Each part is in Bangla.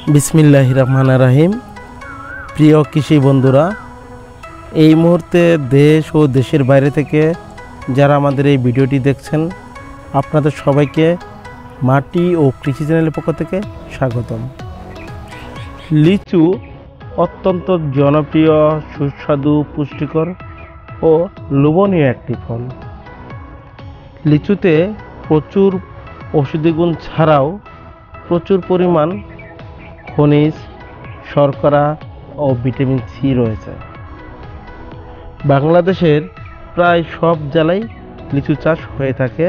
বিসমিল্লাহির রহমানির রহিম। প্রিয় কৃষি বন্ধুরা, এই মুহূর্তে দেশ ও দেশের বাইরে থেকে যারা আমাদের এই ভিডিওটি দেখছেন, আপনাদের সবাইকে মাটি ও কৃষি চ্যানেলের পক্ষ থেকে স্বাগতম। লিচু অত্যন্ত জনপ্রিয়, সুস্বাদু, পুষ্টিকর ও লোভনীয় একটি ফল। লিচুতে প্রচুর ঔষধি গুণ ছাড়াও প্রচুর পরিমাণ খনিজ, শর্করা ও ভিটামিন সি রয়েছে। বাংলাদেশের প্রায় সব জেলায় লিচু চাষ হয়ে থাকে।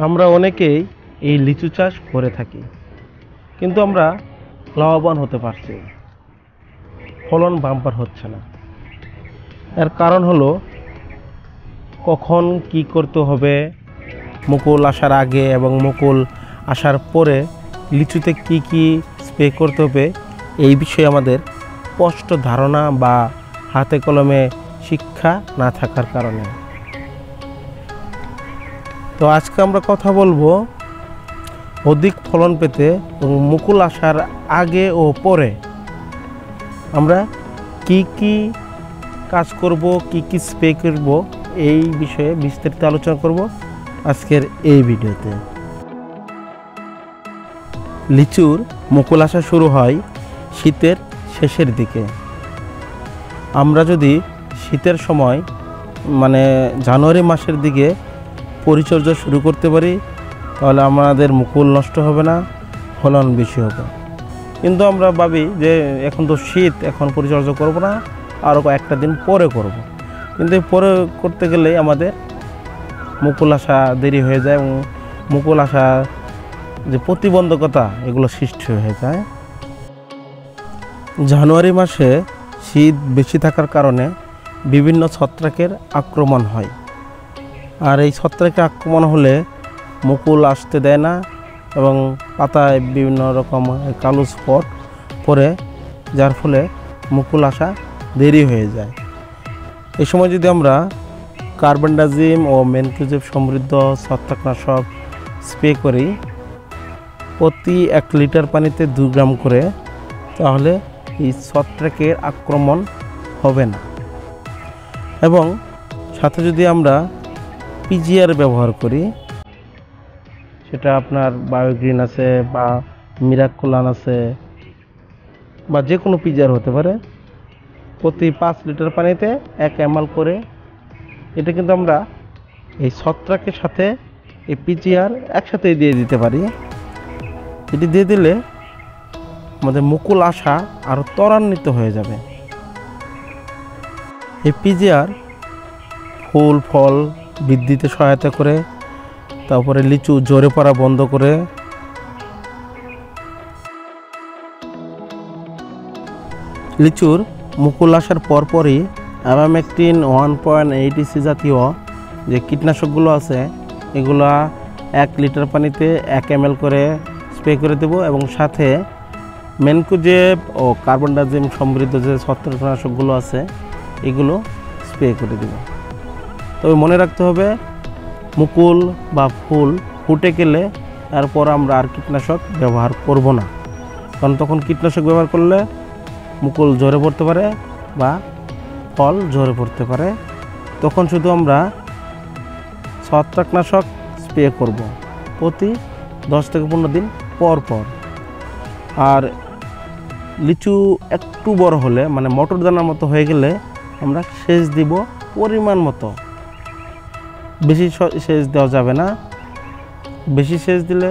আমরা অনেকেই এই লিচু চাষ করে থাকি, কিন্তু আমরা লাভবান হতে পারছি, ফলন বাম্পার হচ্ছে না। এর কারণ হলো কখন কি করতে হবে, মুকুল আসার আগে এবং মুকুল আসার পরে লিচুতে কি কি স্প্রে করতে হবে, এই বিষয়ে আমাদের স্পষ্ট ধারণা বা হাতে কলমে শিক্ষা না থাকার কারণে। তো আজকে আমরা কথা বলবো অধিক ফলন পেতে এবং মুকুল আসার আগে ও পরে আমরা কি কি কাজ করব, কি কি স্প্রে করব, এই বিষয়ে বিস্তারিত আলোচনা করব আজকের এই ভিডিওতে। লিচুর মুকুল আসা শুরু হয় শীতের শেষের দিকে। আমরা যদি শীতের সময় মানে জানুয়ারি মাসের দিকে পরিচর্যা শুরু করতে পারি, তাহলে আমাদের মুকুল নষ্ট হবে না, ফলন বেশি হবে। কিন্তু আমরা ভাবি যে এখন তো শীত, এখন পরিচর্যা করব না, আরও কয়েকটা দিন পরে করব। কিন্তু পরে করতে গেলেই আমাদের মুকুল আসা দেরি হয়ে যায় এবং মুকুল আসা যে প্রতিবন্ধকতা, এগুলো সৃষ্টি হয়ে যায়। জানুয়ারি মাসে শীত বেশি থাকার কারণে বিভিন্ন ছত্রাকের আক্রমণ হয়, আর এই ছত্রাকের আক্রমণ হলে মুকুল আসতে দেয় না এবং পাতায় বিভিন্ন রকম কালো স্পট পড়ে, যার ফলে মুকুল আসা দেরি হয়ে যায়। এই সময় যদি আমরা কার্বনডাজিম ও ম্যানকোজেব সমৃদ্ধ ছত্রাকনাশক স্প্রে করি প্রতি 1 লিটার পানিতে 2 গ্রাম করে, তাহলে এই ছত্রাকের আক্রমণ হবে না। এবং সাথে যদি আমরা পিজিআর ব্যবহার করি, সেটা আপনার বায়োগ্রিন আছে বা মিরাকুলান আছে বা যে কোনো পিজিআর হতে পারে, প্রতি 5 লিটার পানিতে 1 ml করে, এটা কিন্তু আমরা এই ছত্রাকের সাথে এই পিজিআর একসাথে দিয়ে দিতে পারি। এটি দিয়ে দিলে আমাদের মুকুল আসা আরও ত্বরান্বিত হয়ে যাবে। এই পিজিআর ফুল ফল বৃদ্ধিতে সহায়তা করে, তারপরে লিচু ঝরে পড়া বন্ধ করে। লিচুর মুকুল আসার পরপরই অ্যামামেকটিন 1.8 EC জাতীয় যে কীটনাশকগুলো আছে, এগুলা 1 লিটার পানিতে 1 ml করে স্প্রে করে দেব এবং সাথে ম্যানকোজেব ও কার্বনডাজিম সমৃদ্ধ যে ছত্রাকনাশকগুলো আছে, এগুলো স্প্রে করে দেব। তবে মনে রাখতে হবে, মুকুল বা ফুল ফুটে গেলে তারপর আমরা আর কীটনাশক ব্যবহার করব না, কারণ তখন কীটনাশক ব্যবহার করলে মুকুল ঝরে পড়তে পারে বা ফল ঝরে পড়তে পারে। তখন শুধু আমরা ছত্রাকনাশক স্প্রে করব প্রতি 10 থেকে 15 দিন পর পর। আর লিচু একটু বড় হলে, মানে মটর দানার মতো হয়ে গেলে, আমরা সেচ দিব পরিমাণ মতো। বেশি সেচ দেওয়া যাবে না, বেশি সেচ দিলে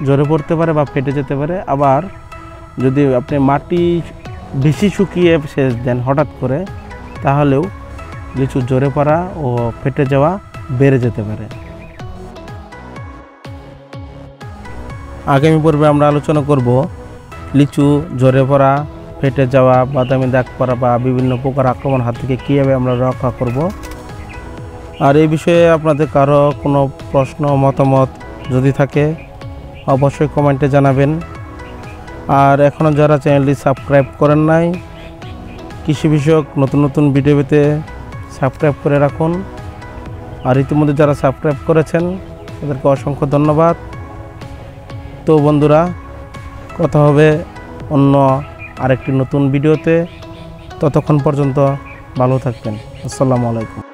ঝরে পড়তে পারে বা ফেটে যেতে পারে। আবার যদি আপনি মাটি বেশি শুকিয়ে সেচ দেন হঠাৎ করে, তাহলেও লিচু ঝরে পড়া ও ফেটে যাওয়া বেড়ে যেতে পারে। আগামী পর্বে আমরা আলোচনা করব লিচু ঝরে পড়া, ফেটে যাওয়া, বাদামি দাগ পড়া বা বিভিন্ন পোকার আক্রমণ হাত থেকে কীভাবে আমরা রক্ষা করব। আর এই বিষয়ে আপনাদের কারো কোনো প্রশ্ন মতামত যদি থাকে, অবশ্যই কমেন্টে জানাবেন। আর এখনও যারা চ্যানেলটি সাবস্ক্রাইব করেন নাই, কৃষি বিষয়ক নতুন নতুন ভিডিও পেতে সাবস্ক্রাইব করে রাখুন। আর ইতিমধ্যে যারা সাবস্ক্রাইব করেছেন তাদেরকে অসংখ্য ধন্যবাদ। তো বন্ধুরা, কথা হবে অন্য আরেকটি নতুন ভিডিওতে। ততক্ষণ পর্যন্ত ভালো থাকবেন। আসসালামু আলাইকুম।